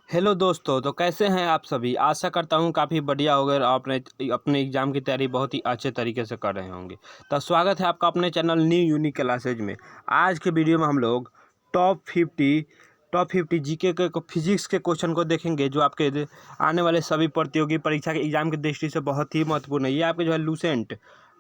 Hello दोस्तों, तो कैसे हैं आप सभी। आशा करता हूँ काफ़ी बढ़िया होंगे और आपने अपने एग्ज़ाम की तैयारी बहुत ही अच्छे तरीके से कर रहे होंगे। तो स्वागत है आपका अपने चैनल न्यू यूनिक क्लासेज में। आज के वीडियो में हम लोग टॉप 50 जीके के फिजिक्स के क्वेश्चन को देखेंगे, जो आपके आने वाले सभी प्रतियोगी परीक्षा के एग्ज़ाम की दृष्टि से बहुत ही महत्वपूर्ण है। ये आपके जो है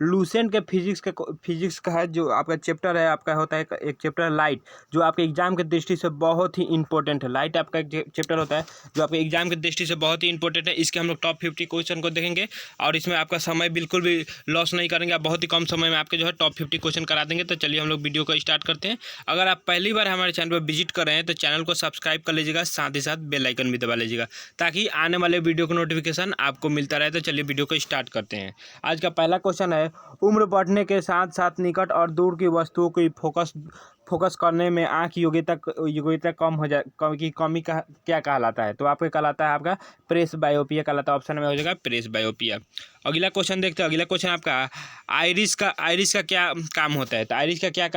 लूसेंट के फिजिक्स का है, जो आपका चैप्टर है, आपका होता है एक चैप्टर है लाइट, जो आपके एग्जाम की दृष्टि से बहुत ही इंपॉर्टेंट है। लाइट आपका एक चैप्टर होता है जो आपके एग्जाम की दृष्टि से बहुत ही इंपॉर्टेंट है। इसके हम लोग टॉप 50 क्वेश्चन को देखेंगे और इसमें आपका समय बिल्कुल भी लॉस नहीं करेंगे। आप बहुत ही कम समय में आपके जो है टॉप 50 क्वेश्चन करा देंगे। तो चलिए हम लोग वीडियो को स्टार्ट करते हैं। अगर आप पहली बार हमारे चैनल पर विजिट कर रहे हैं तो चैनल को सब्सक्राइब कर लीजिएगा, साथ ही साथ बेल आइकन भी दबा लीजिएगा ताकि आने वाले वीडियो का नोटिफिकेशन आपको मिलता रहे। तो चलिए वीडियो को स्टार्ट करते हैं। आज का पहला क्वेश्चन है, उम्र बढ़ने के साथ साथ निकट और दूर की वस्तुओं की फोकस करने में आँख योग्यता कम हो जाए की कमी का क्या कहलाता है। तो आपको कहलाता है आपका प्रेस बायोपिया कहलाता है। ऑप्शन में हो जाएगा प्रेस बायोपिया। अगला क्वेश्चन देखते हैं। अगला क्वेश्चन आपका आइरिस का क्या काम होता है। तो आइरिस का क्या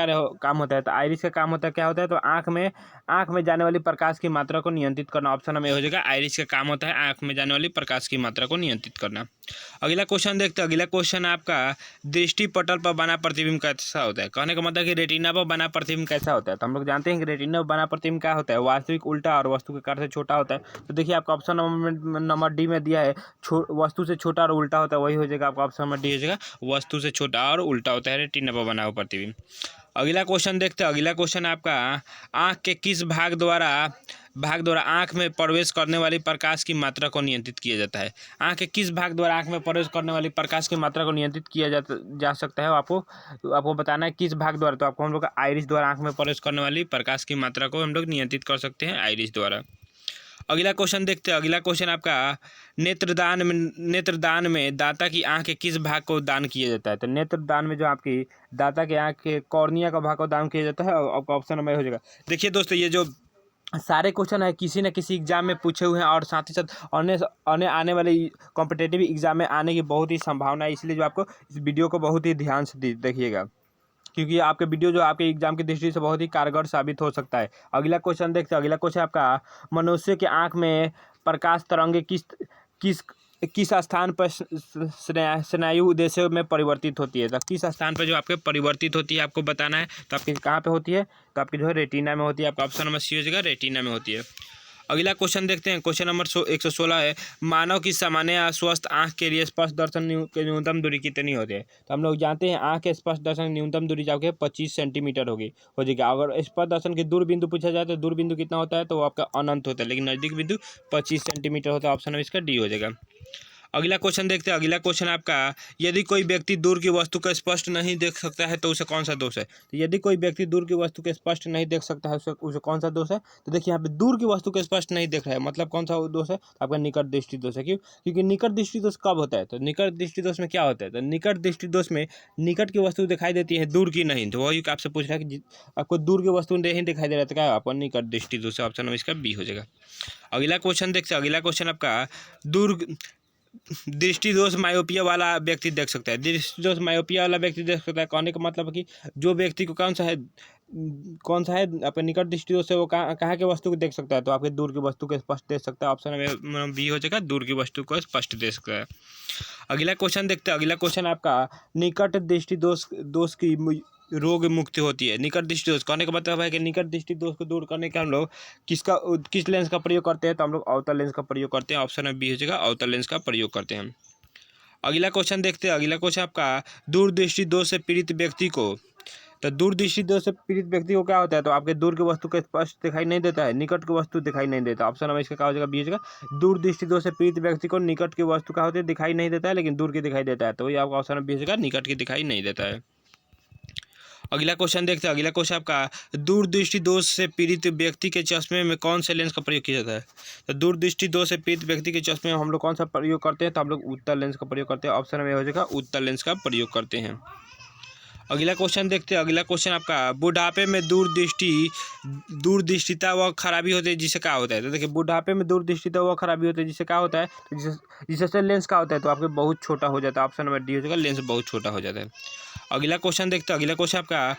काम होता है। तो आइरिस का काम होता है, क्या होता है, तो आँख में जाने वाली प्रकाश की मात्रा को नियंत्रित करना। ऑप्शन में हो जाएगा आइरिस का काम होता है आँख में जाने वाली प्रकाश की मात्रा को नियंत्रित करना। अगला क्वेश्चन देखते हैं। अगला क्वेश्चन आपका दृष्टि पटल पर बना प्रतिबिंब कैसा होता है। कहने का मतलब कि रेटिना पर बना प्रतिबिंब कैसा होता है। तो हम लोग जानते हैं कि रेटिना पर बना प्रतिबिंब क्या होता है, वास्तविक उल्टा और वस्तु के आकार से छोटा होता है। तो देखिए आपका ऑप्शन नंबर डी में दिया है, वस्तु से छोटा और उल्टा होता है, वही हो जाएगा आपका ऑप्शन नंबर डी हो जाएगा, वस्तु से छोटा और उल्टा होता है रेटिना पर बना हुआ प्रतिबिंब। अगला क्वेश्चन देखते हैं। अगला क्वेश्चन आपका आँख के किस भाग द्वारा आँख में प्रवेश करने वाली प्रकाश की मात्रा को नियंत्रित किया जाता है। आँख के किस भाग द्वारा आँख में प्रवेश करने वाली प्रकाश की मात्रा को नियंत्रित किया जा सकता है। आपको बताना है किस भाग द्वारा। तो आपको हम लोग आइरिस द्वारा आँख में प्रवेश करने वाली प्रकाश की मात्रा को हम लोग नियंत्रित कर सकते हैं आइरिस द्वारा। अगला क्वेश्चन देखते हैं। अगला क्वेश्चन आपका नेत्रदान में दाता की आंख के किस भाग को दान किया जाता है। तो नेत्रदान में जो आपकी दाता के आंख के कॉर्निया का भाग को दान किया जाता है। और आपका ऑप्शन नंबर हो जाएगा। देखिए दोस्तों, ये जो सारे क्वेश्चन है किसी न किसी एग्जाम में पूछे हुए हैं और साथ ही साथ आने वाले कॉम्पिटेटिव एग्जाम में आने की बहुत ही संभावना है। इसलिए जो आपको इस वीडियो को बहुत ही ध्यान से देखिएगा, क्योंकि आपके वीडियो जो आपके एग्जाम की दृष्टि से बहुत ही कारगर साबित हो सकता है। अगला क्वेश्चन देखते हैं। अगला क्वेश्चन आपका मनुष्य के आँख में प्रकाश तरंगे किस किस स्थान पर स्नायु उद्देश्य में परिवर्तित होती है। तो किस स्थान पर जो आपके परिवर्तित होती है आपको बताना है। तो आपके कहाँ पे होती है, तो आपकी जो है रेटिना में होती है। आपका ऑप्शन नंबर सी हो जाएगा, रेटिना में होती है। अगला क्वेश्चन देखते हैं। क्वेश्चन नंबर 116 है, मानव की सामान्य या स्वस्थ आँख के लिए स्पष्ट दर्शन की न्यूनतम दूरी कितनी होती है। तो हम लोग जानते हैं आँख के स्पष्ट दर्शन की न्यूनतम दूरी जाके 25 सेंटीमीटर हो जाएगी। अगर स्पष्ट दर्शन की दूर बिंदु पूछा जाए तो दूर बिंदु कितना होता है, तो वो आपका अनंत होता है, लेकिन नजदीक बिंदु 25 सेंटीमीटर होता है। ऑप्शन नंबर इसका डी हो जाएगा। अगला क्वेश्चन देखते हैं। अगला क्वेश्चन आपका, यदि कोई व्यक्ति दूर की वस्तु को स्पष्ट नहीं देख सकता है तो उसे कौन सा दोष है। तो यदि कोई व्यक्ति दूर की वस्तु को स्पष्ट नहीं देख सकता है उसे कौन सा दोष है। तो देखिए यहाँ पे दूर की वस्तु को स्पष्ट नहीं देख रहा है, मतलब कौन सा दोष है, तो आपका निकट दृष्टि दोष है। क्यों, क्योंकि निकट दृष्टि दोष कब होता है। तो निकट दृष्टि दोष में क्या होता है, तो निकट दृष्टि दोष में निकट की वस्तु दिखाई देती है, दूर की नहीं। तो वही आपसे पूछ रहा है कि आपको दूर की वस्तु नहीं दिखाई दे रहा है तो क्या आपको निकट दृष्टि दोष है। ऑप्शन इसका बी हो जाएगा। अगला क्वेश्चन देखते हैं। अगला क्वेश्चन आपका दूर दृष्टि दोष मायोपिया वाला व्यक्ति देख सकता है। दृष्टि दोष मायोपिया वाला व्यक्ति देख सकता है, कहने का मतलब है कि जो व्यक्ति को कौन सा है आपके निकट दृष्टि दोष है, वो कहाँ के वस्तु को देख सकता है, तो आपके दूर की वस्तु को स्पष्ट देख सकता है। ऑप्शन में बी हो जाएगा, दूर की वस्तु को स्पष्ट देख सकता है। अगला क्वेश्चन देखते हैं। अगला क्वेश्चन आपका निकट दृष्टि दोष की रोग मुक्ति होती है। निकट दृष्टि दोष कहने का मतलब है कि निकट दृष्टि दोष को दूर करने के हम लोग किस लेंस का प्रयोग करते हैं, तो हम लोग अवतल लेंस का प्रयोग करते हैं। ऑप्शन में बी हो जाएगा, अवतल लेंस का प्रयोग करते हैं। अगला क्वेश्चन देखते हैं। अगला क्वेश्चन आपका दूरदृष्टि दोष से पीड़ित व्यक्ति को, तो दूरदृष्टि दोष से पीड़ित व्यक्ति को क्या होता है, तो आपके दूर की वस्तु को स्पष्ट दिखाई नहीं देता है, निकट की वस्तु दिखाई नहीं देता। ऑप्शन नंबर इसका क्या हो जाएगा, बी हो जाएगा, दूरदृष्टि दोष से पीड़ित व्यक्ति को निकट की वस्तु का होता है दिखाई नहीं देता है, लेकिन दूर की दिखाई देता है। तो वही आपका ऑप्शन बी हो जाएगा, निकट की दिखाई नहीं देता है। अगला क्वेश्चन देखते हैं। अगला क्वेश्चन आपका दूरदृष्टि दोष से पीड़ित व्यक्ति के चश्मे में कौन से लेंस का प्रयोग किया जाता है। तो दूरदृष्टि दोष से पीड़ित व्यक्ति के चश्मे में हम लोग कौन सा प्रयोग करते हैं, तो हम लोग उत्तल लेंस का प्रयोग करते हैं। ऑप्शन में हो जाएगा, उत्तल लेंस का प्रयोग करते हैं। अगला क्वेश्चन देखते हैं। अगला क्वेश्चन आपका बुढ़ापे में दूरदृष्टिता व खराबी होती है जिसे क्या होता है। तो देखिए बुढ़ापे में दूरदृष्टिता व खराबी होती है जिसे क्या होता है, तो जिससे लेंस का होता है, तो आपके बहुत छोटा हो जाता है। ऑप्शन नंबर डी हो जाएगा, लेंस बहुत छोटा हो जाता है। अगला क्वेश्चन देखते हैं। अगला क्वेश्चन आपका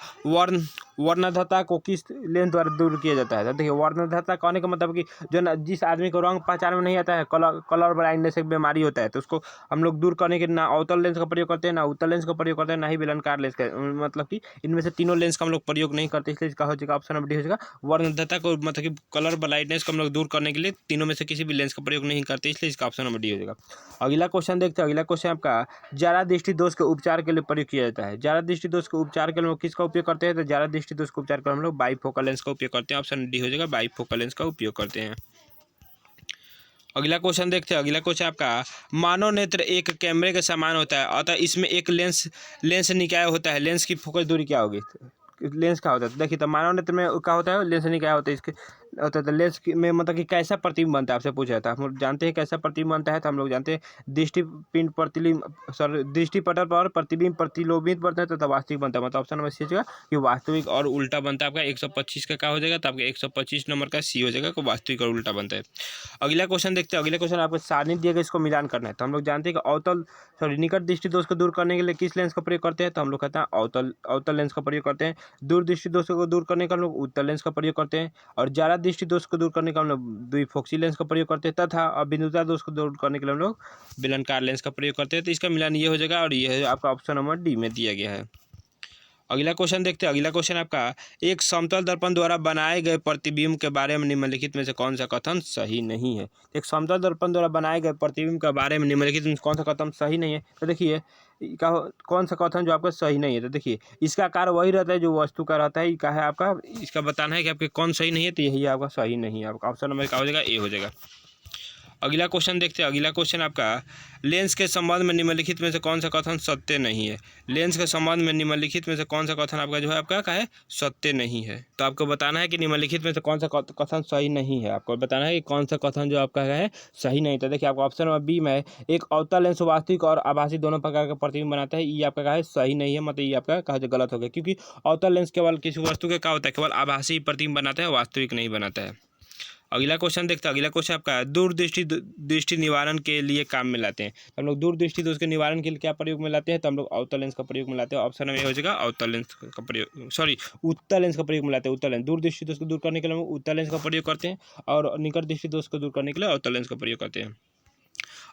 वर्णद्रता को किस लेंस द्वारा दूर किया जाता है। तो देखिए वर्णद्रता कहने का मतलब कि जो न जिस आदमी को रंग पहचान में नहीं आता है, कलर ब्लाइंडनेस एक बीमारी होता है, तो उसको हम लोग दूर करने के लिए ना अवतल लेंस का प्रयोग करते हैं, ना उत्तल लेंस का प्रयोग करते हैं, ना ही बेलनाकार लेंस का, मतलब कि इनमें से तीनों लेंस का हम लोग प्रयोग नहीं करते, इसलिए इसका हो जाएगा ऑप्शन नंबर डी हो जाएगा। वर्णद्रता को मतलब कि कलर ब्लाइंडनेस को हम लोग दूर करने के लिए तीनों में से किसी भी लेंस का प्रयोग नहीं करते, इसलिए इसका ऑप्शन नंबर डी हो जाएगा। अगला क्वेश्चन देखते हैं। अगला क्वेश्चन आपका जारा दृष्टि दोष के उपचार के लिए प्रयोग किया जाता है। जारा दृष्टि दोष के उपचार के लिए हम लोग किसका उपयोग करते हैं। तो जारा दृष्टि दोष के उपचार के लिए हम लोग बाईफोकल लेंस का उपयोग करते हैं, ऑप्शन डी हो जाएगा, बाईफोकल लेंस का उपयोग करते हैं। अगला क्वेश्चन देखते हैं। अगला क्वेश्चन आपका मानव नेत्र एक कैमरे के समान होता है, अतः इसमें एक लेंस निकाय होता है, लेंस की फोकस दूरी क्या होगी। लेंस क्या होता है। तो देखिए तो मानव नेत्र में क्या होता है, लेंस निकाय होता है, इसके होता है। तो लेंस में मतलब कि कैसा प्रतिबिंब बनता है, आपसे पूछा जाता है। हम लोग जानते हैं कैसा प्रतिबिंब बनता है, तो हम लोग जानते हैं दृष्टिपिंड दृष्टिपटल पर प्रतिबिंब प्रतिलोबित बनता है तो वास्तविक बनता है, मतलब ऑप्शन नंबर सी हो जाएगा कि वास्तविक और उल्टा बनता है। आपका 125 का क्या हो जाएगा, तो आपका 125 नंबर का सी हो जाएगा कि वास्तविक और उल्टा बनता है। अगला क्वेश्चन देखते हैं। अगला क्वेश्चन आपको सारणी दिया गया, इसको मिलान करना है। तो हम लोग जानते हैं कि निकट दृष्टि दोष को दूर करने के लिए किस लेंस का प्रयोग करते हैं। तो हम लोग कहते हैं अवतल लेंस का प्रयोग करते हैं। दूर दृष्टि दोष को दूर करने का हम लोग उत्तल लेंस का प्रयोग करते हैं, और जारा दृष्टि दोष को दूर करने का हम लोग द्विफोक्सी लेंस का प्रयोग करते हैं, तथा और बिंदुता दोष को दूर करने के लिए हम लोग बेलनाकार लेंस का प्रयोग करते हैं। तो इसका मिलान ये हो जाएगा, और ये आपका ऑप्शन नंबर डी में दिया गया है। अगला क्वेश्चन देखते हैं। अगला क्वेश्चन आपका एक समतल दर्पण द्वारा बनाए गए प्रतिबिंब के बारे में निम्नलिखित में से कौन सा कथन सही नहीं है। एक समतल दर्पण द्वारा बनाए गए प्रतिबिंब के बारे में निम्नलिखित में कौन सा कथन सही नहीं है। तो देखिए कौन सा कथन जो आपका सही नहीं है। तो देखिए इसका आकार वही रहता है जो वस्तु का रहता है, ये क्या है आपका, इसका बताना है कि आपके कौन सही नहीं है, तो यही आपका सही नहीं है। आपका ऑप्शन नंबर क्या हो जाएगा, ए हो जाएगा। अगला क्वेश्चन देखते हैं। अगला क्वेश्चन आपका लेंस के संबंध में निम्नलिखित में से कौन सा कथन सत्य नहीं है। लेंस के संबंध में निम्नलिखित में से कौन सा कथन आपका जो है आपका क्या है, सत्य नहीं है। तो आपको बताना है कि निम्नलिखित में से कौन सा कथन सही नहीं है। आपको बताना है कि कौन सा कथन जो आपका है सही नहीं। तो देखिए आपका ऑप्शन नंबर बी में एक अवतल लेंस वास्तविक और आभासी दोनों प्रकार का प्रतिबिंब बनाता है, ये आपका क्या है सही नहीं है, मतलब ये आपका कहा जो गलत हो गया, क्योंकि अवतल लेंस केवल किसी वस्तु के क्या होता है, केवल आभासी प्रतिबिंब बनाता है, वास्तविक नहीं बनाता है। अगला क्वेश्चन देखते हैं। अगला क्वेश्चन आपका दृष्टि निवारण के लिए काम में लाते हैं। तो हम लोग दूरदृष्टि दोष के निवारण के लिए क्या प्रयोग में लाते हैं, तो हम लोग अवतल लेंस का प्रयोग में लाते हैं। ऑप्शन में हो जाएगा अवतल लेंस का प्रयोग, उत्तल लेंस का प्रयोग में लाते हैं। उत्तल लेंस दूरदृष्टि दोष को दूर करने के लिए हम उत्तल लेंस का प्रयोग करते हैं, और निकट दृष्टि दोष को दूर करने के लिए अवतल लेंस का प्रयोग करते हैं।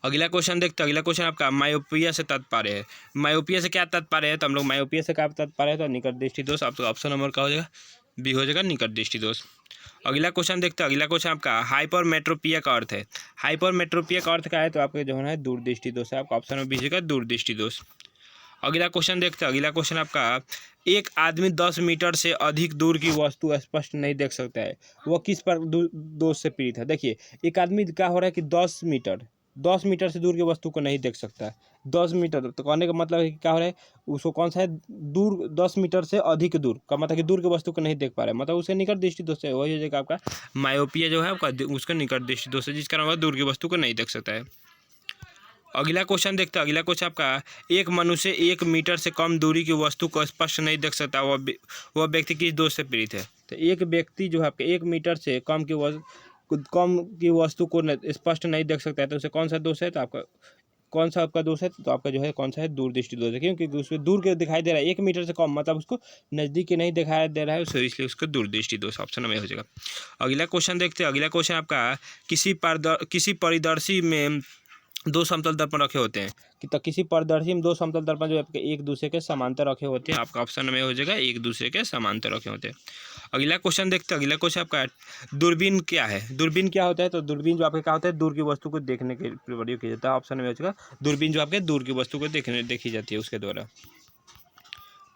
अगला क्वेश्चन देखते हैं। अगला क्वेश्चन आपका मायोपिया से तात्पर्य है। मायोपिया से क्या तात्पर्य है, तो हम लोग मायोपिया से क्या तात्पर्य है, तो निकट दृष्टि दोष। आपका ऑप्शन नंबर क्या हो जाएगा, बी हो जाएगा, निकट दृष्टि दोष। अगला क्वेश्चन देखते हैं। अगला क्वेश्चन आपका हाइपरमेट्रोपिया का अर्थ है। हाइपरमेट्रोपिया का अर्थ क्या है, तो आपके जो है दूरदृष्टि दोष है। आपका ऑप्शन में बी का दूरदृष्टि दोष। अगला क्वेश्चन देखते हैं। अगला क्वेश्चन आपका एक आदमी 10 मीटर से अधिक दूर की वस्तु स्पष्ट नहीं देख सकता है, वह किस पर दोष से पीड़ित है। देखिए एक आदमी क्या हो रहा है कि 10 मीटर से दूर की वस्तु को नहीं देख सकता। 10 मीटर तो कहने का मतलब है कि क्या हो रहा है, उसको कौन सा है दूर, 10 मीटर से अधिक दूर का मतलब कि दूर की वस्तु को नहीं देख पा रहा है, मतलब उसके निकट दृष्टि दोष है। वही हो जाएगा आपका मायोपिया जो है आपका उसका निकट दृष्टि दोष है, जिसका नाम दूर की वस्तु को नहीं देख सकता है। अगला क्वेश्चन देखते हैं। अगला क्वेश्चन आपका एक मनुष्य 1 मीटर से कम दूरी की वस्तु को स्पष्ट नहीं देख सकता, वह व्यक्ति किस दोष से पीड़ित है। तो एक व्यक्ति जो है आपके 1 मीटर से कम की वस्तु को स्पष्ट नहीं देख सकता है, तो उसे कौन सा दोष है, तो आपका कौन सा आपका दोष है, तो आपका जो है कौन सा है दूरदृष्टि दोष है, क्योंकि उसको दूर के दिखाई दे रहा है। 1 मीटर से कम मतलब उसको नज़दीक के नहीं दिखाई दे रहा है, इसलिए उसको दूरदृष्टि दोष ऑप्शन में हो जाएगा। अगला क्वेश्चन देखते हैं। अगला क्वेश्चन आपका किसी परिदर्शी में 2 समतल दर्पण रखे होते हैं कि तो किसी परिदर्शी में 2 समतल दर्पण जो आपके एक दूसरे के समांतर रखे होते हैं। आपका ऑप्शन में हो जाएगा एक दूसरे के समांतर रखे होते हैं। अगला क्वेश्चन देखते हैं। अगला क्वेश्चन आपका दूरबीन क्या है। दूरबीन क्या होता है, तो दूरबीन जो आपके क्या होता है दूर की वस्तु को देखने के प्रयोग किया जाता है। ऑप्शन में हो जाएगा दूरबीन जो आपके दूर की वस्तु को देखी जाती है उसके द्वारा।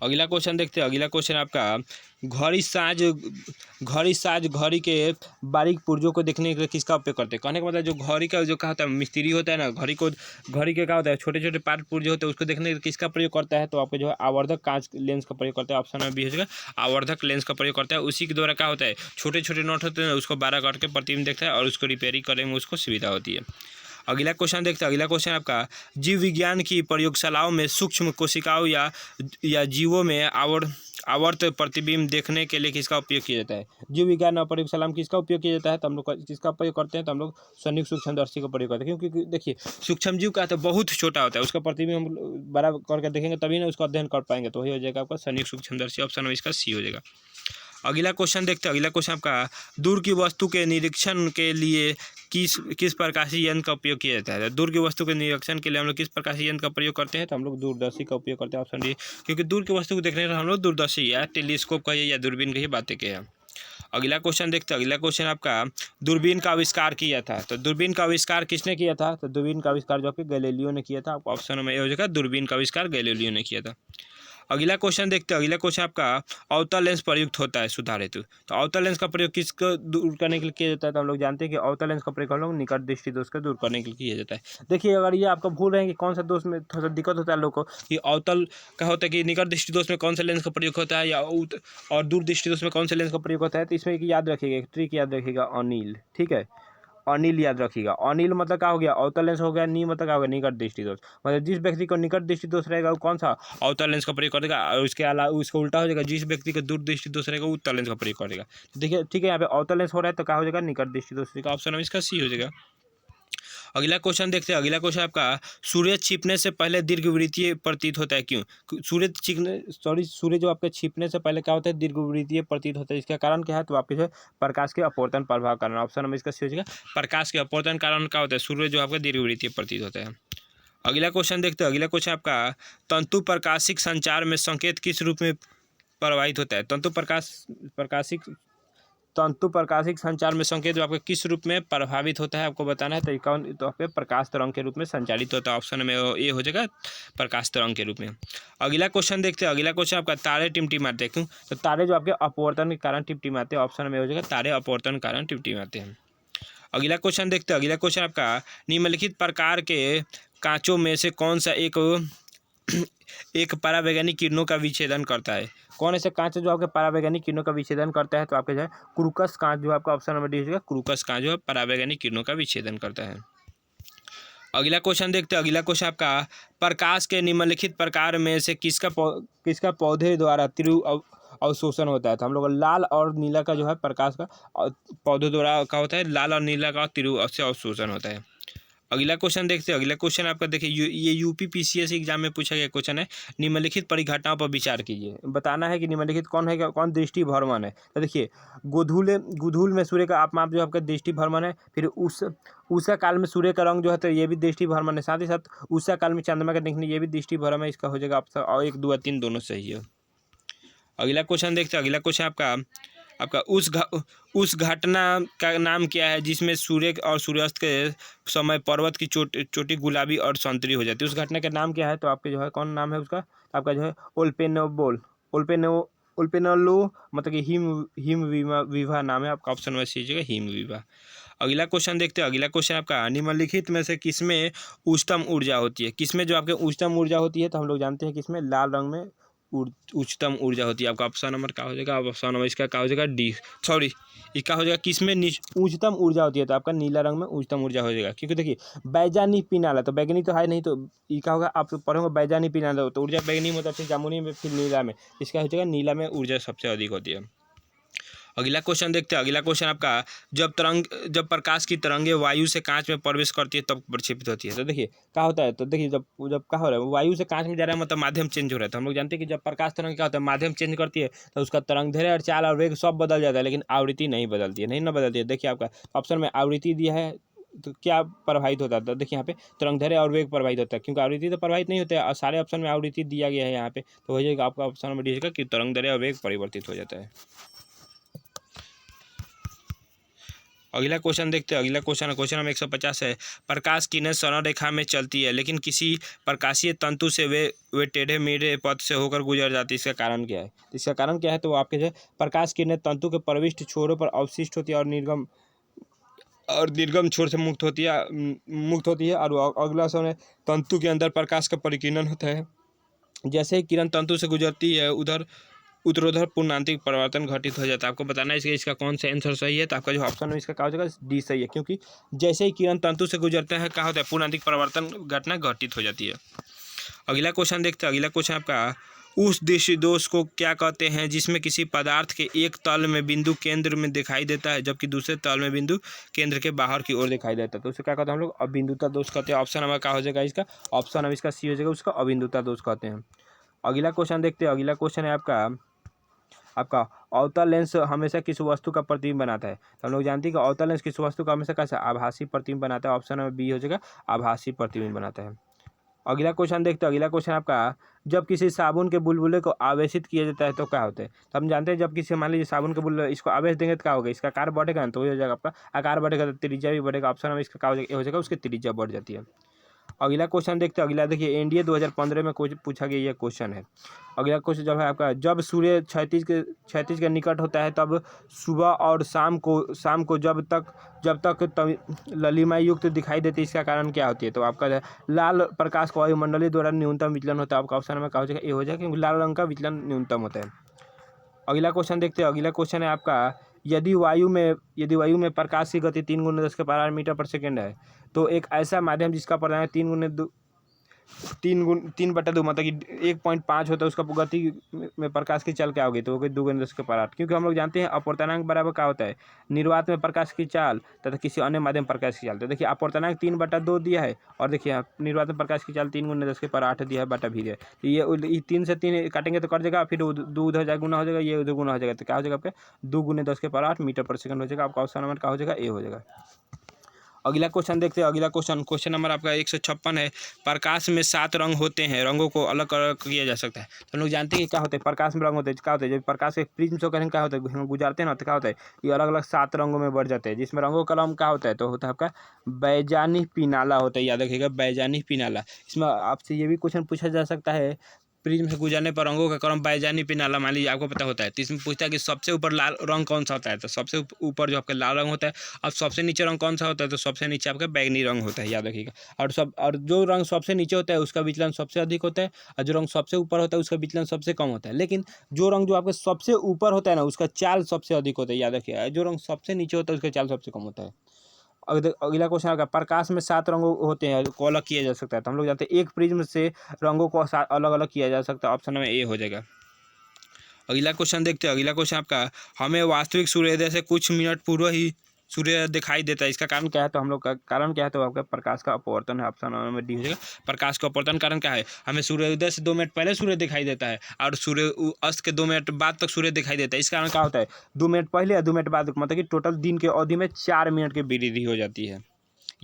अगला क्वेश्चन देखते हैं। अगला क्वेश्चन आपका घड़ी साज घड़ी के बारीक पुर्जों को देखने के लिए किसका उपयोग करते हैं। कहने का मतलब जो घड़ी का जो क्या होता है मिस्त्री होता है ना, घड़ी के क्या होता है छोटे छोटे पार्ट पुर्जे होते हैं, उसको देखने के लिए किसका प्रयोग करता है, तो आपको जो है आवर्धक कांच लेंस का प्रयोग करता है। ऑप्शन में भी हो जाएगा आवर्धक लेंस का प्रयोग करता है। उसी के द्वारा क्या होता है छोटे छोटे नोट होते हैं उसको 12 काट के प्रतिबिंब देखता है और उसको रिपेयरिंग करने में उसको सुविधा होती है। अगला क्वेश्चन देखते हैं। अगला क्वेश्चन आपका जीव विज्ञान की प्रयोगशालाओं में सूक्ष्म कोशिकाओं या जीवों में आवर्त प्रतिबिंब देखने के लिए किसका उपयोग किया जाता है? जीव विज्ञान और प्रयोगशाला में किसका उपयोग किया जाता है? तो हम लोग किसका प्रयोग करते हैं? तो हम लोग संयुक्त सूक्ष्मदर्शी का प्रयोग करते हैं, क्योंकि देखिए सूक्ष्म जीव का तो बहुत छोटा होता है, उसका प्रतिबिंब हम बड़ा करके देखेंगे तभी ना उसका अध्ययन कर पाएंगे। तो वही हो जाएगा आपका संयुक्त सूक्ष्मदर्शी, ऑप्शन इसका सी हो जाएगा। अगला क्वेश्चन देखते हैं। अगला क्वेश्चन आपका दूर की वस्तु के निरीक्षण के लिए किस प्रकाशीय यंत्र का उपयोग किया जाता है? दूर की वस्तु के निरीक्षण के लिए हम लोग किस प्रकाशीय यंत्र का प्रयोग करते हैं? तो हम लोग दूरदर्शी का उपयोग करते हैं, ऑप्शन डी, क्योंकि दूर की वस्तु को देखने के हम लोग दूरदर्शी या टेलीस्कोप कहिए या दूरबीन कहिए, बातें कहिए। अगला क्वेश्चन देखते हैं। अगला क्वेश्चन आपका दूरबीन का आविष्कार किया था, तो दूरबीन का आविष्कार किसने किया था? तो दूरबीन का आविष्कार जो कि गैलीलियो ने किया था। आपको ऑप्शन में ये हो जाएगा, दूरबीन का आविष्कार गैलीलियो ने किया था। अगला क्वेश्चन देखते हैं। अगला क्वेश्चन आपका अवतल लेंस प्रयुक्त होता है सुधार हेतु, तो अवतल लेंस का प्रयोग किसको दूर करने के लिए किया जाता है? तो हम लोग जानते हैं कि अवतल लेंस का प्रयोग हम लोग निकट दृष्टि दोष को दूर करने के लिए किया जाता है। देखिए अगर ये आपको भूल रहे हैं कि कौन सा दोष में थोड़ा सा दिक्कत होता है लोगों को, कि अवतल का होता है कि निकट दृष्टि दोष में कौन सा लेंस का प्रयोग होता है, या और दूर दृष्टि दोष में कौन सा लेंस का प्रयोग होता है, तो इसमें एक याद रखिएगा, एक ट्रिक याद रखिएगा, अनिल, ठीक है, अनिल याद रखिएगा। अनिल मतलब क्या हो गया? अवतल लेंस हो गया। नी मतलब क्या हो गया? निकट दृष्टि दोष। मतलब जिस व्यक्ति को निकट दृष्टि दोष रहेगा वो कौन सा अवतल लेंस का प्रयोग करेगा, और उसके अलावा उसका उल्टा हो जाएगा, जिस व्यक्ति को दूर दृष्टि दोष रहेगा वो उत्तल लेंस का प्रयोग करेगा। देखिए ठीक है, यहाँ पे अवतल लेंस हो रहा है तो क्या हो जाएगा? निकट दृष्टि दोष का, ऑप्शन इसका सी हो जाएगा। अगला क्वेश्चन देखते हैं। अगला क्वेश्चन आपका सूर्य छिपने से पहले दीर्घवृत्तीय प्रतीत होता है, क्यों? सूर्य जो आपके छिपने से पहले क्या होता है? दीर्घवृत्तीय प्रतीत होता है। इसका कारण क्या है? तो आपके जो प्रकाश के अपवर्तन प्रभाव कारण, ऑप्शन में इसका सी हो जाएगा। प्रकाश के अपवर्तन कारण क्या होता है? सूर्य जो आपका दीर्घवृत्तीय प्रतीत होता है। अगला क्वेश्चन देखते हैं। अगला क्वेश्चन आपका तंतु प्रकाशिक संचार में संकेत किस रूप में प्रवाहित होता है? तंतु प्रकाशिक संचार में संकेत आपके किस रूप में प्रभावित होता है आपको बताना है। तो आपके प्रकाश तरंग के रूप में संचालित होता है, ऑप्शन में ये हो जाएगा, प्रकाश तरंग के रूप में। अगला क्वेश्चन देखते हैं। अगला क्वेश्चन आपका तारे टिमटिमाते क्यों? तो तारे जो आपके अपवर्तन के कारण टिमटिमाते, ऑप्शन में हो जाएगा, तारे अपवर्तन के कारण टिमटिमाते हैं। अगला क्वेश्चन देखते हैं। अगला क्वेश्चन आपका निम्नलिखित प्रकार के कांचों में से कौन सा एक परावैज्ञानिक किरणों का विच्छेदन करता है? कौन ऐसे कांच जो आपके परावैज्ञानिक किरणों का विच्छेदन करता है? तो आपके जो है क्रूकस कांच जो आपका ऑप्शन नंबर डी हो जाएगा, क्रूकस कांच जो है परावैज्ञानिक किरणों का विच्छेदन करता है। अगला क्वेश्चन देखते हैं। अगला क्वेश्चन आपका प्रकाश के निम्नलिखित प्रकार में से किसका पौधे द्वारा तीव्र अवशोषण होता है? तो हम लोग लाल और नीला का जो है प्रकाश का पौधे द्वारा का होता है, लाल और नीला का तीव्र से अवशोषण होता है। अगला क्वेश्चन देखते हैं। अगला क्वेश्चन आपका देखिए, ये यूपी पीसीएस एग्जाम में पूछा गया क्वेश्चन है। निम्नलिखित परिघटनाओं पर विचार कीजिए। बताना है कि निम्नलिखित कौन है, कौन दृष्टि भ्रमण है। तो देखिए गोधूल में सूर्य का आप माप जो आपका दृष्टि भ्रमण है। फिर उषा काल में सूर्य का रंग जो है तो ये भी दृष्टि भ्रमण है। साथ ही साथ उषा काल में चंद्रमा का देखने ये भी दृष्टि भ्रमण है। इसका हो जाएगा ऑप्शन, और 1, 2 और 3 दोनों सही है। अगला क्वेश्चन देखते हैं। अगला क्वेश्चन आपका उस घटना का नाम क्या है जिसमें सूर्य और सूर्यास्त के समय पर्वत की चोटी गुलाबी और संतरी हो जाती है? उस घटना का नाम क्या है? तो आपके जो है कौन नाम है उसका? आपका जो है ओल्पेनलो मतलब कि हिम विवाह नाम है आपका, ऑप्शन में सीजिएगा हिम विवाह। अगला क्वेश्चन देखते हैं। अगला क्वेश्चन आपका निम्नलिखित में से किसमें उच्चतम ऊर्जा होती है? किसमें जो आपके उच्चतम ऊर्जा होती है? तो हम लोग जानते हैं किसमें, लाल रंग में उच्चतम ऊर्जा होती है। आपका ऑप्शन नंबर क्या हो जाएगा? ऑप्शन नंबर इसका क्या हो जाएगा? डी, सॉरी इसका हो जाएगा किसमें उच्चतम ऊर्जा होती है? तो आपका नीला रंग में उच्चतम ऊर्जा हो जाएगा, क्योंकि देखिए बैजानी पिनाला तो बैगनी तो है नहीं, तो ये क्या होगा? आप पढ़ोगे बैजानी पिनाला तो ऊर्जा बैगनी में होता है, फिर जामुनी में, फिर नीला में। इसका हो जाएगा नीला में ऊर्जा सबसे अधिक होती है। अगला क्वेश्चन देखते हैं। अगला क्वेश्चन आपका जब प्रकाश की तरंगे वायु से कांच में प्रवेश करती है तब प्रक्षेपित होती है। तो देखिए क्या होता है? तो देखिए जब क्या हो रहा है, वायु से कांच में जा रहा है मतलब माध्यम चेंज हो रहा है। तो हम लोग जानते हैं कि जब प्रकाश तरंग क्या होता है, माध्यम चेंज करती है तो उसका तरंग दैर्ध्य और चाल और वेग सब बदल जाता है, लेकिन आवृत्ति नहीं बदलती है, नहीं ना बदलती है। देखिए आपका ऑप्शन में आवृत्ति दिया है तो क्या प्रभावित होता है? तो देखिए यहाँ पे तरंग दैर्ध्य और वेग प्रभावित होता है, क्योंकि आवृत्ति तो प्रभावित नहीं होता है, और सारे ऑप्शन में आवृत्ति दिया गया है यहाँ पे। तो हो जाएगा आपका ऑप्शन नंबर डी होगा कि तरंग दैर्ध्य और वेग परिवर्तित हो जाता है। अगला क्वेश्चन देखते हैं। अगला क्वेश्चन नंबर 150 है। प्रकाश किरणें सरल रेखा में चलती है लेकिन किसी प्रकाशीय तंतु से वे टेढ़े मेढ़े पथ से होकर गुजर जाती है, इसका कारण क्या है? इसका कारण क्या है? तो आपके जो प्रकाश किरणें तंतु के प्रविष्ट छोरों पर अवशिष्ट होती है और निर्गम छोर से मुक्त होती है। और अगला समय तंतु के अंदर प्रकाश का परिकीर्णन होता है। जैसे ही किरण तंतु से गुजरती है उधर उत्तरोत्तर पूर्णांतिक परिवर्तन घटित हो जाता है। आपको बताना है इसका कौन सा आंसर सही है। तो आपका जो ऑप्शन है इसका क्या हो जाएगा, डी सही है, क्योंकि जैसे ही किरण तंतु से गुजरते हैं क्या होता है, पूर्णांतिक परिवर्तन घटना घटित हो जाती है। अगला क्वेश्चन देखते हैं। अगला क्वेश्चन आपका, उस दिशा दोष को क्या कहते हैं जिसमें किसी पदार्थ के एक तल में बिंदु केंद्र में दिखाई देता है जबकि दूसरे तल में बिंदु केंद्र के बाहर की ओर दिखाई देता है, तो उसे क्या कहते हैं हम लोग, अबिंदुता दोष कहते हैं। ऑप्शन नंबर क्या हो जाएगा इसका, ऑप्शन नंबर इसका सी हो जाएगा, उसका अबिंदुता दोष कहते हैं। अगला क्वेश्चन देखते हैं। अगला क्वेश्चन है आपका अवतल लेंस हमेशा किस वस्तु का प्रतिबिंब बनाता है। तो हम लोग जानते हैं कि अवतल लेंस किस वस्तु का हमेशा कैसा आभासी प्रतिबिंब बनाता है। ऑप्शन नंबर बी हो जाएगा, आभासी प्रतिबिंब बनाता है। अगला क्वेश्चन देखते हैं। अगला क्वेश्चन आपका, जब किसी साबुन के बुलबुले को आवेशित किया जाता है तो क्या होता है। तो हम जानते हैं जब किसी, मान लीजिए साबुन के बुलबुले इसको आवेश देंगे तो क्या होगा, इसका आकार बढ़ेगा ना, तो हो जाएगा आपका आकार बढ़ेगा तो त्रिज्या भी बढ़ेगा। ऑप्शन में इसका क्या हो जाएगा, उसकी त्रिज्या बढ़ जाती है। अगला क्वेश्चन देखते हैं। अगला देखिए, एनडीए 2015 में कुछ पूछा गया, यह क्वेश्चन है। अगला क्वेश्चन जब है आपका, जब सूर्य क्षैतिज के निकट होता है तब सुबह और शाम को जब तक ललिमा युक्त दिखाई देती है, इसका कारण क्या होती है। तो आपका लाल प्रकाश को वायुमंडलीय द्वारा न्यूनतम विचलन होता है। आपका ऑप्शन में क्या हो जाएगा, ये हो जाएगा, क्योंकि लाल रंग का विचलन न्यूनतम होता है। अगला क्वेश्चन देखते हैं। अगला क्वेश्चन है आपका, यदि वायु में प्रकाश की गति 3 × 10⁻⁸ मीटर पर सेकेंड है तो एक ऐसा माध्यम जिसका परिमाण 3/2 मतलब कि 1.5 होता है, उसका गति में प्रकाश की चाल क्या होगी, तो होगी 2 × 10⁸ क्योंकि हम लोग जानते हैं अपवर्तनांक बराबर क्या होता है, निर्वात में प्रकाश की चाल तथा किसी अन्य माध्यम प्रकाश की चाल। तो देखिए अपवर्तनांक 3/2 दिया है और देखिए निर्वात में प्रकाश की चाल 3 × 10⁸ दिया है, बटा भी दिया है। तो ये 3 से 3 काटेंगे तो कट जाएगा, फिर 2 उधर जाए गुना हो जाएगा, ये उधर गुना हो जाएगा, तो क्या हो जाएगा आपका 2 × 10⁸ मीटर पर सेकंड हो जाएगा। आपका ऑप्शन नंबर क्या हो जाएगा, ए हो जाएगा। अगला क्वेश्चन देखते हैं। अगला क्वेश्चन नंबर आपका 156 है। प्रकाश में 7 रंग होते हैं, रंगों को अलग अलग किया जा सकता है। तो हम लोग जानते हैं कि क्या होता है, प्रकाश में रंग होते हैं, क्या होता है, जब प्रकाश एक प्रिज्म से होकर क्या होता है, हम गुजारते हैं ना, तो क्या होता है, ये अलग अलग 7 रंगों में बढ़ जाते हैं, जिसमें रंगों का रंग क्या होता है, तो होता है आपका बैजानी पिनाला होता है, याद रखिएगा बैजानी पिनाला। इसमें आपसे ये भी क्वेश्चन पूछा जा सकता है, प्रिज्म से गुजरने पर रंगों का क्रम बैजानी पिनाला मान लीजिए आपको पता होता है, तो इसमें पूछता है कि सबसे ऊपर लाल रंग कौन सा होता है, तो सबसे ऊपर जो आपका लाल रंग होता है। अब सबसे नीचे रंग कौन सा होता है, तो सबसे नीचे आपका बैगनी रंग होता है, याद रखिएगा। और जो रंग सबसे नीचे होता है उसका विचलन सबसे अधिक होता है, और जो रंग सबसे ऊपर होता है उसका विचलन सबसे कम होता है। लेकिन जो रंग जो आपके सबसे ऊपर होता है ना, उसका चाल सबसे अधिक होता है, याद रखिएगा। जो रंग सबसे नीचे होता है उसका चाल सबसे कम होता है। अगला क्वेश्चन आएगा, प्रकाश में 7 रंगों होते हैं को अलग किया जा सकता है। तो हम लोग जानते हैं एक प्रिज्म से रंगों को अलग अलग किया जा सकता है। ऑप्शन में ए हो जाएगा। अगला क्वेश्चन देखते हैं। अगला क्वेश्चन आपका, हमें वास्तविक सूर्योदय से कुछ मिनट पूर्व ही सूर्य दिखाई देता है, इसका कारण क्या है, तो हम लोग का कारण क्या है, तो आपका प्रकाश का अपवर्तन है। ऑप्शन में डी हो जाएगा। प्रकाश का अपवर्तन कारण क्या है, हमें सूर्योदय से 2 मिनट पहले सूर्य दिखाई देता है और सूर्य अस्त के 2 मिनट बाद तक सूर्य दिखाई देता है। इस कारण क्या होता है, 2 मिनट पहले या 2 मिनट बाद, मतलब कि टोटल दिन के अवधि में 4 मिनट की वृद्धि हो जाती है,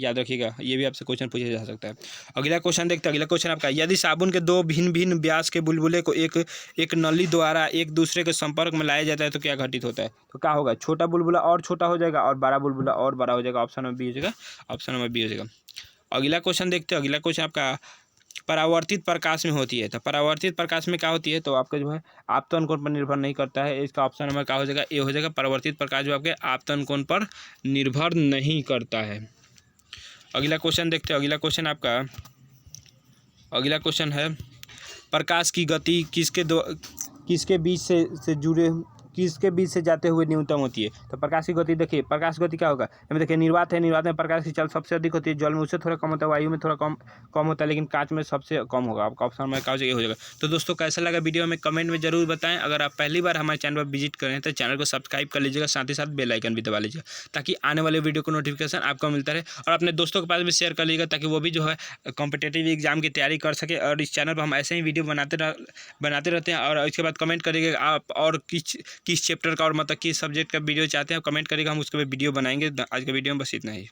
याद रखिएगा। ये भी आपसे क्वेश्चन पूछा जा सकता है। अगला क्वेश्चन देखते हैं। अगला क्वेश्चन आपका, यदि साबुन के 2 भिन्न भिन्न व्यास के बुलबुले को एक नली द्वारा एक दूसरे के संपर्क में लाया जाता है तो क्या घटित होता है, तो क्या होगा, छोटा बुलबुला और छोटा हो जाएगा और बड़ा बुलबुला और बड़ा हो जाएगा। ऑप्शन नंबर बी हो जाएगा। ऑप्शन नंबर बी हो जाएगा। अगला क्वेश्चन देखते हैं। अगला क्वेश्चन आपका, परावर्तित प्रकाश में होती है, तो परावर्तित प्रकाश में क्या होती है, तो आपका जो है आपतन कोण पर निर्भर नहीं करता है। इसका ऑप्शन नंबर क्या हो जाएगा, ए हो जाएगा। परावर्तित प्रकाश जो आपके आपतन कोण पर निर्भर नहीं करता है। अगला क्वेश्चन देखते हैं। अगला क्वेश्चन आपका, अगला क्वेश्चन है, प्रकाश की गति किसके बीच से जाते हुए न्यूनतम होती है। तो प्रकाश की गति देखिए, प्रकाश की गति क्या होगा, देखिए निर्वात है, निर्वात में प्रकाश की चाल सबसे अधिक होती है, जल में उससे थोड़ा कम होता है, वायु में थोड़ा कम होता है, लेकिन कांच में सबसे कम होगा। आपका ऑप्शन में क्या हो जाएगा। तो दोस्तों कैसा लगा वीडियो में कमेंट में जरूर बताएं। अगर आप पहली बार हमारे चैनल पर विजिट करें तो चैनल को सब्सक्राइब कर लीजिएगा, साथ ही साथ बेल आइकन भी दबा लीजिएगा, ताकि आने वाले वीडियो को नोटिफिकेशन आपको मिलता रहे। और अपने दोस्तों के पास भी शेयर कर लीजिएगा, ताकि वो भी जो है कॉम्पिटेटिव एग्जाम की तैयारी कर सके। और इस चैनल पर हम ऐसे ही वीडियो बनाते रहते हैं। और इसके बाद कमेंट करिएगा आप और किस चैप्टर का और मतलब किस सब्जेक्ट का वीडियो चाहते हैं, कमेंट करिएगा, हम उसके वीडियो बनाएंगे। आज के वीडियो में बस इतना ही।